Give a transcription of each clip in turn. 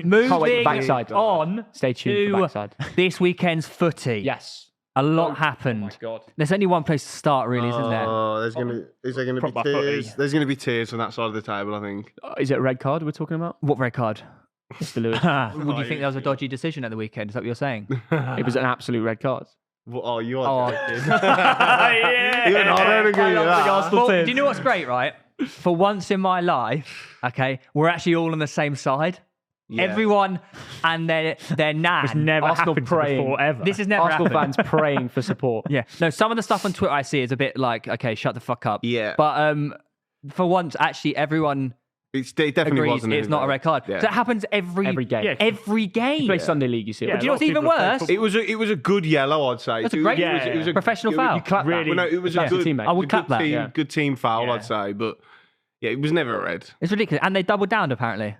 Moving backside. on Stay tuned for to backside. this weekend's footy. Yes. A lot happened. Oh my God. There's only one place to start, really, isn't there? Oh, is there going to be Proper tears? footy. There's going to be tears on that side of the table, I think. Is it a red card we're talking about? What red card? Mr. Lewis. Would you think that was a dodgy decision at the weekend? Is that what you're saying? It was an absolute red card. Oh, you are joking. Yeah. Even I don't agree with that. Well, do you know what's great, right? For once in my life, okay, we're actually all on the same side. Yeah. Everyone and their nan. It's never Arsenal happened praying. before, ever. This has never Arsenal happened. fans praying for support. Yeah. No, some of the stuff on Twitter I see is a bit like, okay, shut the fuck up. Yeah. But for once, actually, everyone It definitely agrees wasn't. it's not a red card. Yeah. So it happens every game. Yeah. Every game. You play Sunday League, you see. Yeah, it. Do you know a what's lot of even people play worse? football. It was a good yellow, I'd say. That's a great it was a professional foul. You clap Really? Well, no, it was Yeah. a good Teammate. I would a clap good that, team, yeah. good team foul, Yeah. I'd say. But yeah, it was never a red. It's ridiculous. And they doubled down, apparently.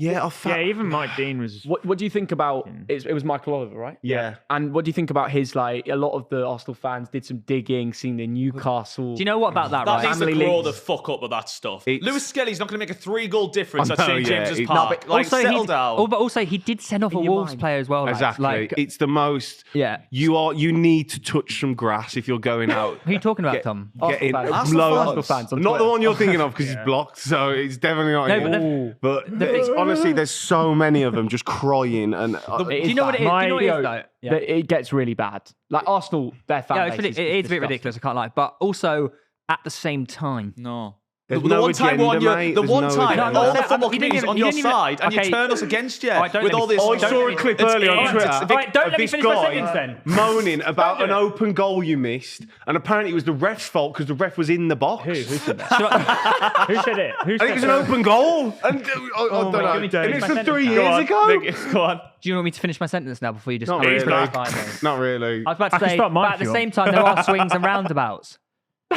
Yeah, Yeah, even Mike Dean was. What do you think about? It was Michael Oliver, right? Yeah. And what do you think about his like? A lot of the Arsenal fans did some digging, seeing the Newcastle. Do you know what about that, That right? needs to Family grow links. the fuck up with that stuff. It's- Lewis Skelly's not going to make a 3-goal difference at I know, St yeah, James's it's- Park. Like, settle he, down. but also he did send off a your Wolves mind. player as well. lads. Exactly. Like, It's the most. yeah. You need to touch some grass if you're going out. Who are you talking about, Tom? Getting fans. loads- Arsenal fans on Not the Twitter. one you're thinking of because he's blocked, so it's definitely not. No, him. but But there's, honestly, there's so many of them just crying, and Do you know what it is? Do you know what it is, though? Yeah. It gets really bad. Like Arsenal, their fan Yeah, base it is a bit disgusting. ridiculous. I can't lie, but also at the same time, No. There's the no one time we're on agenda, your, mate. the There's one no time agenda. all No, the football you didn't community's even- on you your didn't even- side and okay. you turn us against you Alright, don't with let all me- this. oh, I saw a clip earlier on Twitter Alright, don't of let me this finish my guy sentence then. moaning about an open goal you missed, and apparently it was the ref's fault because the ref was in the box. Who said that? Who said it? Who I said think it was an that? open goal. And I don't know. God, give me And it's my from sentence 3 now. years Go on. ago. Go on. Do you want me to finish my sentence now before you just? Not Oh, it's really. pretty fine, then. Not really. I was about I to can say, start mine but at if the you same time, there are swings and roundabouts.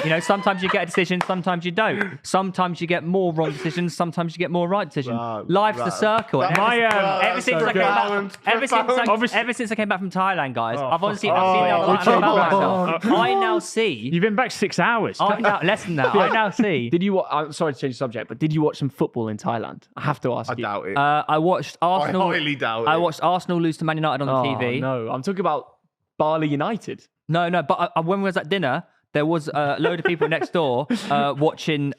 You know, sometimes you get a decision, sometimes you don't. Sometimes you get more wrong decisions, sometimes you get more right decisions. Life's the circle. And My, ever since I came back, Obviously- ever since I came back from Thailand, guys, Oh, I've honestly fuck. I've seen Oh, the light oh, about oh, myself. oh. I now see. You've been back 6 hours. I now less than that. I now see. Did you? I'm sorry to change the subject, but did you watch some football in Thailand? I have to ask I you. doubt it. I watched Arsenal. highly doubt it. I watched Arsenal lose to Man United on the Oh, TV. no, I'm talking about Bali United. No, but when we was at dinner, there was a load of people next door watching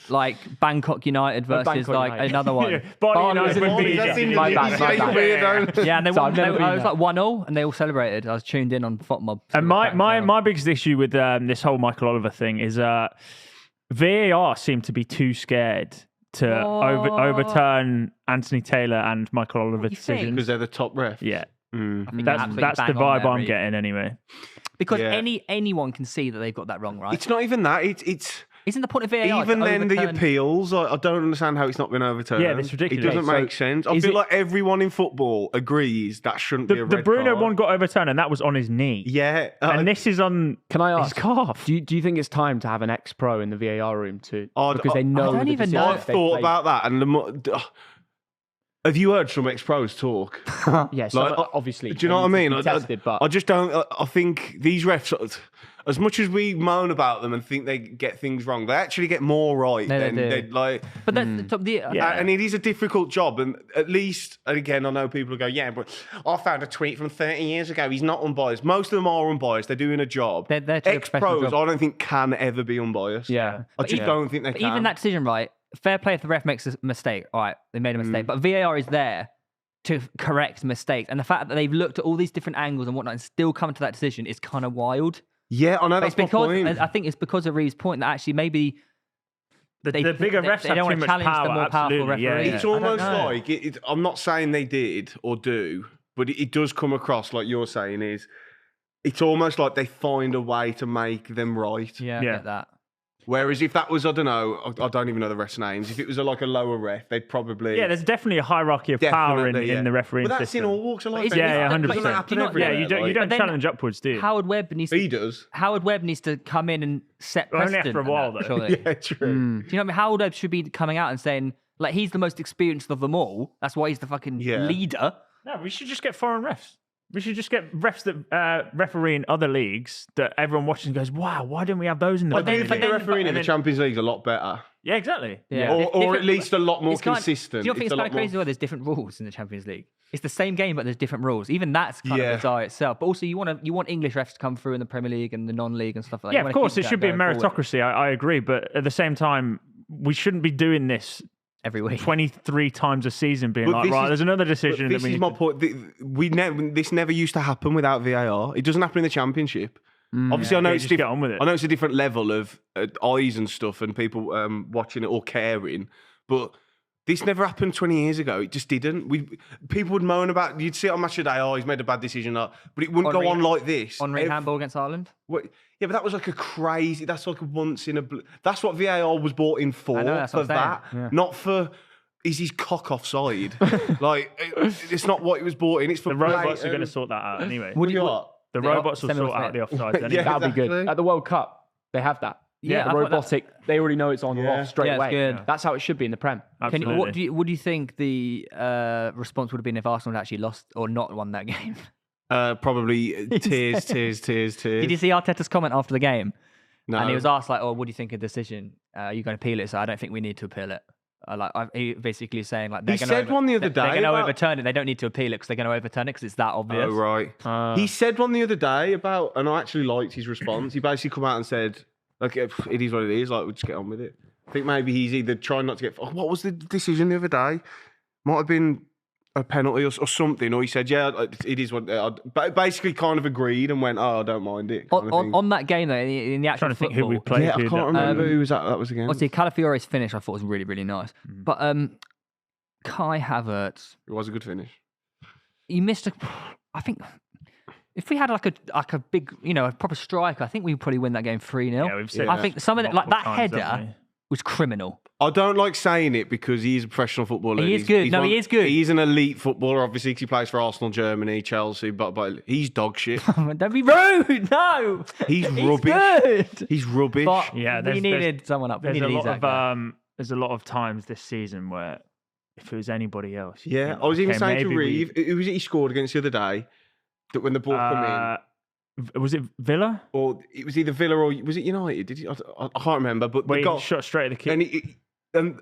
like Bangkok United versus Bangkok like United. another one. Yeah, Bali United would be That's easy. My bad, my bad. weirdo. Yeah, and they So won. I've never been I was there. like 1-0, and they all celebrated. I was tuned in on FOTMob. And my biggest issue with this whole Michael Oliver thing is VAR seemed to be too scared to overturn Anthony Taylor and Michael Oliver's you think? decisions. Because they're the top ref. Yeah, I think you're that's absolutely the bang on vibe there, I'm Reece. getting anyway. Because Yeah. anyone can see that they've got that wrong, right? It's not even that. It's Isn't the point of VAR even to then the overturn- appeals. I don't understand how it's not been overturned. Yeah, it's ridiculous. It doesn't So make sense. I is feel it- like everyone in football agrees that shouldn't be a The red Bruno card. one got overturned, and that was on his knee. Yeah, And this is on Can I his ask? calf. Do you think it's time to have an ex-pro in the VAR room too? I'd- Because they know. don't the even decisions know. I've they thought play. about that, and have you heard some ex-pros talk? Yeah, Like, obviously. Do you know what I mean? Tested, but I just don't. I think these refs, as much as we moan about them and think they get things wrong, they actually get more right. No, they than do. they'd like. But that's the Yeah. And it is a difficult job, and at least, and again, I know people go, yeah, but I found a tweet from 30 years ago. He's not unbiased. Most of them are unbiased. They're doing a job. They're doing a professional Ex-pros, job. I don't think can ever be unbiased. yeah. I just don't think they But can. even that decision, right? Fair play if the ref makes a mistake. All right, they made a mistake, but VAR is there to correct mistakes, and the fact that they've looked at all these different angles and whatnot and still come to that decision is kind of wild. Yeah, I know But that's it's my because point. I think it's because of Reeve's point that actually maybe The bigger refs they have don't too want to much challenge power. the more powerful absolutely, yeah, referee. It's I don't almost know. like I'm not saying they did or do, but it does come across like you're saying is it's almost like they find a way to make them right. Yeah, I Yeah. get that. Whereas if that was, I don't know, I don't even know the refs' names. If it was like a lower ref, they'd probably Yeah, there's definitely a hierarchy of power in, Definitely, yeah. in the refereeing But that's system. in all walks of life. It's- Yeah, but 100%. Doesn't happen Do you not- everywhere, Yeah, you don't like- But then challenge upwards, do you? Howard Webb needs He to does. Howard Webb needs to come in and set Only precedent. after a and while, that, though. surely. Yeah, true. Do you know what I mean? Howard Webb should be coming out and saying, like, he's the most experienced of them all. That's why he's the fucking Yeah. leader. No, we should just get foreign refs. We should just get refs that referee in other leagues that everyone watches and goes, wow, why didn't we have those in the I do think the refereeing in the Champions League is a lot better. Yeah, exactly. Yeah. Or at least a lot more It's kind of- consistent. Do you not think it's a kind lot of crazy more... why there's different rules in the Champions League? It's the same game, but there's different rules. Even that's kind Yeah. of bizarre itself. But also, you want English refs to come through in the Premier League and the non-league and stuff like that. Yeah, You of wanna course, keep it should be a that going forward meritocracy. I agree. But at the same time, we shouldn't be doing this every week. 23 times a season being But like, this right, is- there's another But decision. this that we is need my to... point. This never used to happen without VAR. It doesn't happen in the Championship. Obviously, I know Yeah, it's just get on with it. I know it's a different level of eyes and stuff, and people watching it or caring. But this never happened 20 years ago. It just didn't. People would moan about. You'd see it on Match of the Day. Oh, he's made a bad decision. But it wouldn't go on like this. On handball against Ireland. What, yeah, but that was like a crazy. That's like a once in a. That's what VAR was brought in for. I know, that's for what I'm that, saying. not for. Is his cock offside? Like it's not what it was brought in. It's for The robots are going to blatant- sort that out anyway. Would you? What? The Yeah, robots will sort out the offsides anyway. Yeah, That'd be exactly. good. At the World Cup, they have that. Yeah, the I thought that- robotic. They already know it's on or Yeah. off straight Yeah, it's away. good. That's how it should be in the Prem. Absolutely. What do you think the response would have been if Arsenal had actually lost or not won that game? Probably tears. Did you see Arteta's comment after the game? No. And he was asked like, "Oh, what do you think of the decision? Are you going to appeal it?" So I don't think we need to appeal it. He basically saying like they're He going said one the other They're day going to about- overturn it. They don't need to appeal it because they're going to overturn it because it's that obvious. Oh, right. He said one the other day about, and I actually liked his response. He basically come out and said, like, it is what it is. Like, we'll just get on with it. I think maybe he's either trying not to get. Oh, what was the decision the other day? Might have been a penalty or something. Or he said, yeah, it is what. Basically, kind of agreed and went, oh, I don't mind it. kind of thing. On that game though, in the actual Trying to think who football, we played. Yeah, I who can't remember Um, who was that was again. obviously Calafiore's finish I thought was really really nice, but Kai Havertz, It was a good finish. he missed a. I think if we had like a big, a proper striker, I think we would probably win that game 3-0. Yeah, we've said Yeah. I think some of it, like multiple that times, header haven't we? was criminal. I don't like saying it because he's a professional footballer. He is good. No, he is good. He's an elite footballer, obviously, 'cause he plays for Arsenal, Germany, Chelsea, but he's dog shit. Don't be rude. No, He's rubbish. Good. He's rubbish. But Yeah, we there's- needed someone up. We There's a needed lot Isak there. of there's a lot of times this season where if it was anybody else, you Yeah, think, I was even okay, saying to maybe we- Reeve, who was it he scored against the other day? That when the ball come in, was it Villa? or it was either Villa or was it United? Did he? I can't remember. But Where the he goal, shot straight at the kick. and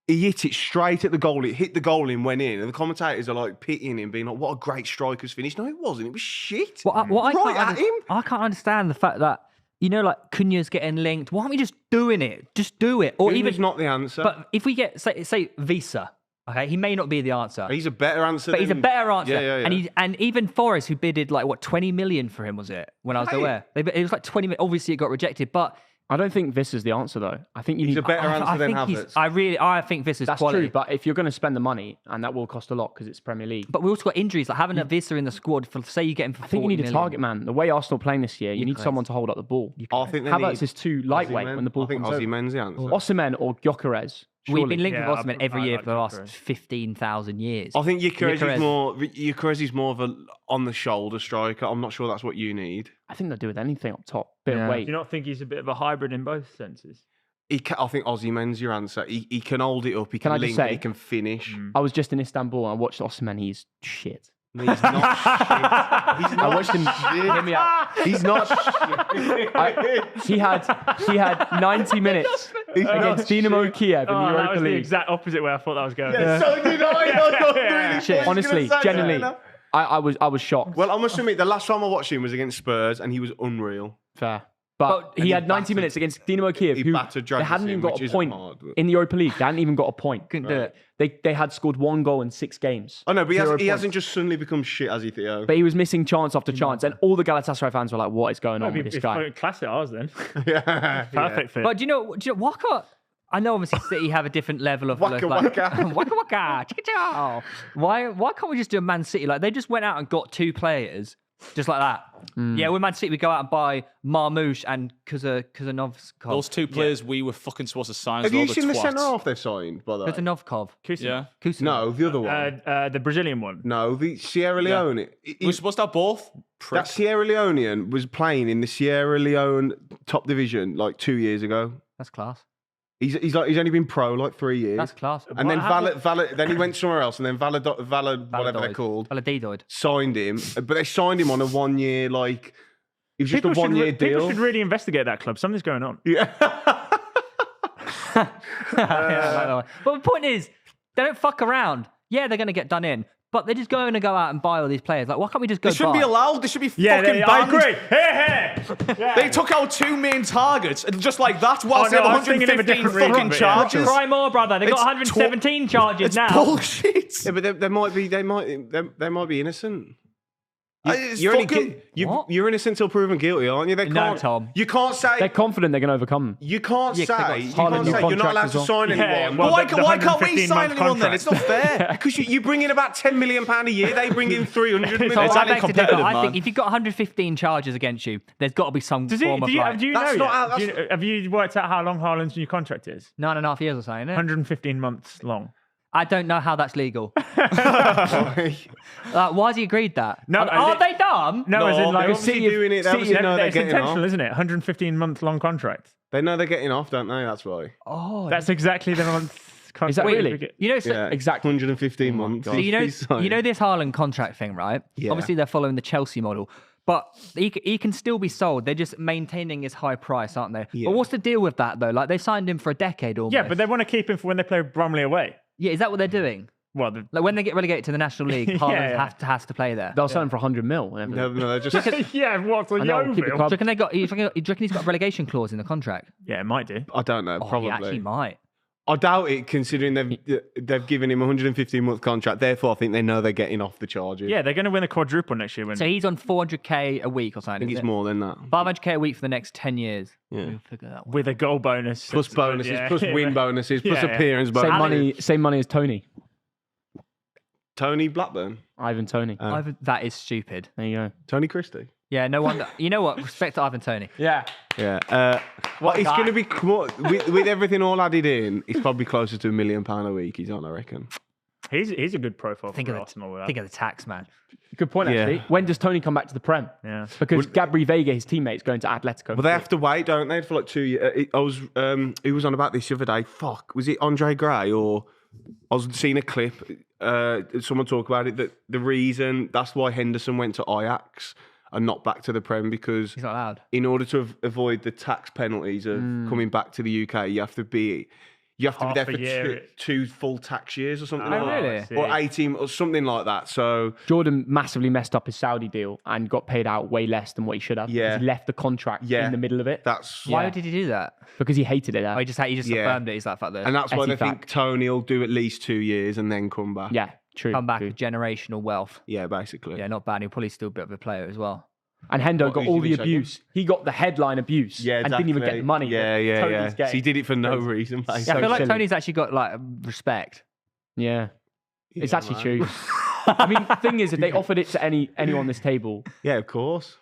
he hit it straight at the goal. It hit the goal and went in. And the commentators are like pitying him, being like, "What a great striker's finish." No, it wasn't. It was shit. What I Right can't at him. I can't understand the fact that like Cunha's getting linked. Why aren't we just doing it? Just do it, or Even even. not the answer. But if we get say Visa, okay, he may not be the answer. He's a better answer. But he's a than- better answer. Yeah. And even Forrest, who bidded like what 20 million for him, was it when I was Hey. aware? It was like 20 million. Obviously, it got rejected, but I don't think this is the answer though. I think you He's need. a better answer I than think Havertz. I think this is That's quality. true, but if you're going to spend the money, and that will cost a lot because it's Premier League. But we also got injuries. Like having a Visa in the squad for say you get him for I think you 40 need a million. target man. The way Arsenal playing this year, you need correct. someone to hold up the ball. I think they Havertz need is too lightweight Osimhen. when the ball I think comes over. Osimhen's the answer. Osimhen or Gyökeres. We've surely. been linked Yeah, with Osimhen every I year like for the last Gyökeres. 15,000 years. I think Gyökeres Gyökeres. is more of a on the shoulder striker. I'm not sure that's what you need. I think they'll do with anything up top. Bit Yeah. of Do weight. you not think he's a bit of a hybrid in both senses? I think Osimhen's your answer. He can hold it up. He Can can I just link. say- He can finish. I was just in Istanbul and I watched Osimhen. He's shit. He's not shit. He's not I watched him. Hear me out. He's not. He had 90 minutes against Dinamo Kiev in the Oh, that Europa was the League. exact opposite way I thought that was going. So did I. Shit. Honestly, genuinely, I was shocked. Well, I must admit, the last time I watched him was against Spurs, and he was unreal. Fair. But And he he had 90 battered- minutes against Dinamo Kiev, he who battered they hadn't Dragic, even got which a isn't point hard, but- in the Europa League. They hadn't even got a point. Couldn't do it. They had scored 1 goal in 6 games. Oh no, but 0 he points. hasn't just suddenly become shit, has he, Theo? But he was missing chance after chance, and all the Galatasaray fans were like, "What is going on with this guy?" Class at ours then. yeah, Perfect fit. But do you know why can't I know obviously City have a different level of Waka like, waka. waka waka, chicka chow. Why can't we just do a Man City? Like they just went out and got 2 players just like that. Yeah, with Man City we go out and buy Marmoush and Kazanovkov. Those 2 players we were fucking supposed to sign. Have as well, you seen the twats. centre half they've signed? By the way, Kazanovkov. Yeah. Kusin. no, the other one. The Brazilian one. No, the Sierra Leone. We're supposed to have both. That Prick. Sierra Leonean was playing in the Sierra Leone top division like 2 years ago. That's class. He's only been pro like 3 years. That's class. And then then he went somewhere else, and then whatever they're called, Valadidoid. signed him. But they signed him on a 1 year, like, it was just People a 1 year deal. People should really investigate that club. Something's going on. Yeah. But the point is, they don't fuck around. Yeah, they're going to get done in. But they're just going to go out and buy all these players. Like, why can't we just go They shouldn't buy? be allowed. They should be Yeah, fucking I banned. agree. Hey. Yeah. They took out 2 main targets, and just like that, whilst Oh, no, they I have was thinking of a 115 different reason, fucking but yeah, charges. Cry more, brother. They've got It's 117 charges It's now. bullshit. Yeah, but they might be innocent. It's You're, fucking- you're innocent till proven guilty, aren't you? They No, can't, Tom. You can't say. They're confident they're going to overcome them. You can't Yeah, 'cause they got say. You Haaland can't new say you're not contract allowed as to well. sign Yeah, anyone. well, But why can't we 115 sign month anyone then? It's not fair. Because you bring in about £10 million a year, they bring in 300 million. So It's I only beg to differ. competitive, I man. think if you've got 115 charges against you, there's got to be some form of like Do you know That's yet? not- Have you worked out how long Haaland's new contract is? 9.5 years or something. Isn't it? 115 months long. I don't know how that's legal. Why? Why has he agreed that? No, Are they dumb? No, as in they're like obviously doing it. They obviously know they're it's getting intentional, off. isn't it? 115-month long contract. They know they're getting off, don't they? That's why. Oh, That's exactly the month contract. Is that really? you know, so, Yeah, exactly. 115 months. so you know this Haaland contract thing, right? Yeah. Obviously, they're following the Chelsea model, but he can still be sold. They're just maintaining his high price, aren't they? Yeah. But what's the deal with that though? Like they signed him for a decade almost. Yeah, but they want to keep him for when they play Bromley away. Yeah, is that what they're doing? Well, Like when they get relegated to the National League, Haaland Yeah. has to play there. They'll sell him for 100 mil. And No, everything. no, they're just. yeah, what? I know, keep the Do club. you reckon do you reckon he's got a relegation clause in the contract? Yeah, it might do. I don't know. Oh, he Probably. actually might. I doubt it, considering they've given him a 115-month contract. Therefore, I think they know they're getting off the charges. Yeah, they're going to win a quadruple next year. When So he's on 400k a week or something. I think is it's it? more than that. 500k a week for the next 10 years. Yeah. We'll figure that one. with a goal bonus, Plus That's- bonuses, yeah. plus win bonuses, plus Yeah, yeah. appearance Same bonuses. same money as Tony. Tony Blackburn, Ivan Tony. That is stupid. There you go. Tony Christie. Yeah, no wonder. You know what? Respect to Ivan Tony. Yeah. Yeah. Well, it's going to be with everything all added in. It's probably closer to £1 million a week. He's on, I reckon. He's a good profile Think for of Arsenal. with that. Think of the tax, man. Good point, Yeah. actually. When does Tony come back to the Prem? Yeah. Because Gabri Vega, his teammate, is going to Atletico. But they have to wait, don't they, for like 2 years? I was, who was on about this the other day? Fuck, was it Andre Gray or I was seeing a clip? Someone talk about it that the reason that's why Henderson went to Ajax and not back to the Prem because He's not allowed. in order to avoid the tax penalties of coming back to the UK, you have to be Half there a for year. two full tax years or something. Oh, like really? that. Or 18 or something like that. So Jordan massively messed up his Saudi deal and got paid out way less than what he should have. Yeah. Because he left the contract Yeah. in the middle of it that's Why Yeah. did he do that? because he hated it. Oh, he just Yeah. affirmed it. He's like, fuck this. and that's why they Etifac. think Tony will do at least 2 years and then come back. Yeah, true. Come back true. with generational wealth. Yeah, basically. Yeah, not bad. He'll probably still a bit of a player as well. And Hendo What, got who's all you the been checking? abuse. He got the headline abuse Yeah, and didn't even get exactly. the money. Yeah, that yeah, Tony's yeah. getting. So he did it for no Loads. reason, mate. Yeah, I So feel like silly. Tony's actually got like respect. Yeah. It's Yeah, actually man. true. I mean, the thing is, if they offered it to anyone on this table, Yeah, of course.